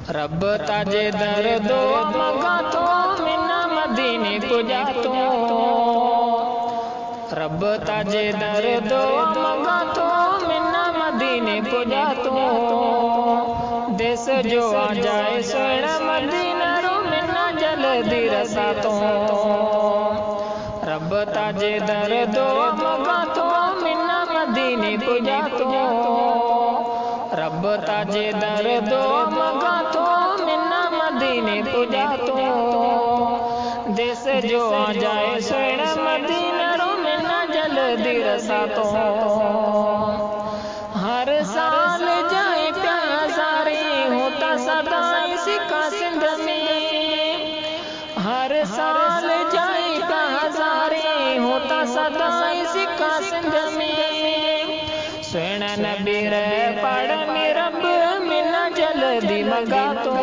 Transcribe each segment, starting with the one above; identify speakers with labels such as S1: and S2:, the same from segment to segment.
S1: रब ताजे दर दो मंगा तो मिन्ना मदीने पुजा तो। रब ताजे दर दो मंगा तो मिन्ना मदीने पुजा तो। देश जो आ जाए सोना मदीना रो मिन्ना जल्दी रसा तो। रब ताजे दर दो मंगा तो मिन्ना मदीने पुजा तो। रब ताजे दर दो मंगा तो मिन्ना मदीने पुजा तो। देश जो आ जाए सोना मदीना रो मिन्ना जल्दी रसा तो। हर साल जाए प्यारे होता सदा सिक्का सिंध में। हर साल जाए प्यारे होता सदा सिक्का सिंध में। सोना नबी रे पढ़ में रब मिन्ना जल्दी मंगा तो।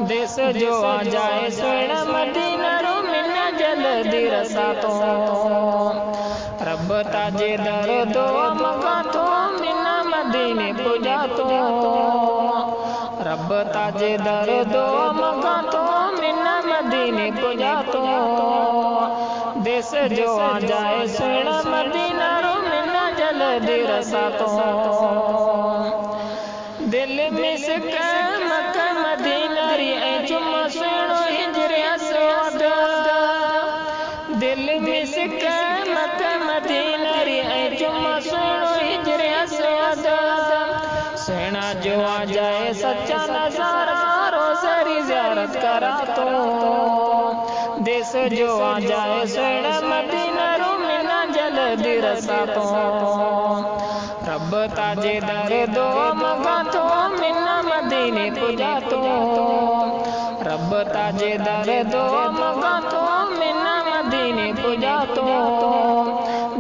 S1: देश जो आ जाए सोना मदीना रो मिन्ना जल्दी रसा तो। रब ताजे दर दो मंगा तो मिन्ना मदीने पुजा तो। रब ताजे दर दो मंगा तो मिन्ना मदीने पुजा तो। देश जो आ जाए सोना मदीना रो मिन्ना जल्दी रसा तो। दिल में सिक्का मक्का मदीना री ऐ चुम्मा सुनो हिजर असवद। दिल में सिक्का मक्का मदीना री ऐ चुम्मा सुनो हिजर असवद। सेना जो आ जाए सच्चा नजारा रोज़री ज़ियारत करा तो। देश जो आ जाए सोना मदीना रो मिन्ना जल्दी रसा तो। रब ताजे दर दो मंगा तो मिन्ना मदीने पुजा तो। रब ताजे दर दो मंगा तो मिन्ना मदीने पुजा तो।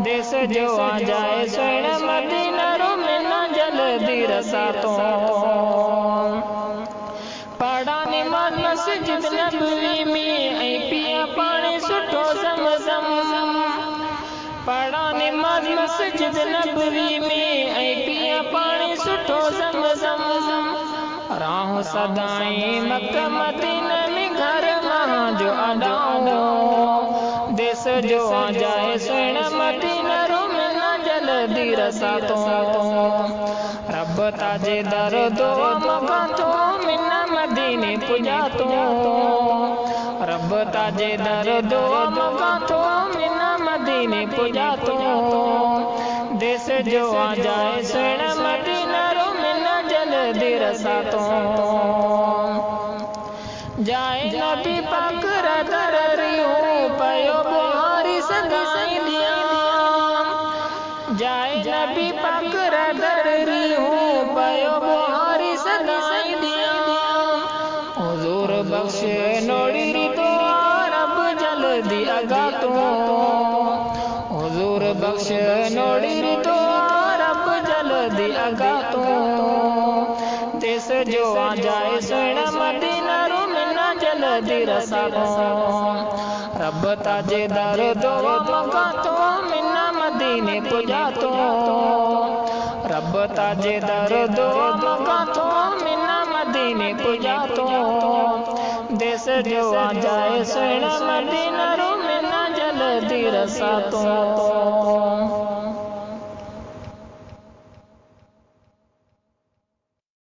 S1: देश जो आ जाए सोना मदीना रो मिन्ना जल्दी रसा तो। पढ़ा नमाज़ मस्जिद नबवी में ऐ पिया पानी सुठो ज़मज़म। पढ़ा नमाज़ मस्जिद नबवी में ऐ पिया पानी सुठो ज़मज़म। राह सदाई मक्का मदीना में घर वहाँ जो अडाओ। देश जो आ जाए सोना मदीना रो मिन्ना जल्दी रसा तो। रब ताजे दर दो मंगा तो मिन्ना मदीने पुजा तो। रब ताजे दर दो मंगा तो मिन्ना मदीने पुजा तो। देश जो आ जाए सोना मदीना रो मिन्ना जल्दी रसा तो। जाए नबी पाक रा दर रियो पयो बुहारी सदाई दिया। जाए नबी पाक रा दर रियो पयो बुहारी सदाई दिया। हुजूर बख्श नोड़ी री तो रब जल्दी अगा तो। हुजूर बख्श नोड़ी री तो रब जल्दी अगा तो। देश जो आ जाए सोना मदीना रो मिन्ना जल्दी रसा तो। रब ताजे दर दो मंगा तो मिन्ना मदीने पुजा तो। रब ताजे दर दो मंगा तो मिन्ना मदीने पुजा तो। देश जो आ जाए सोना मदीना रो मिन्ना जल्दी रसा तो।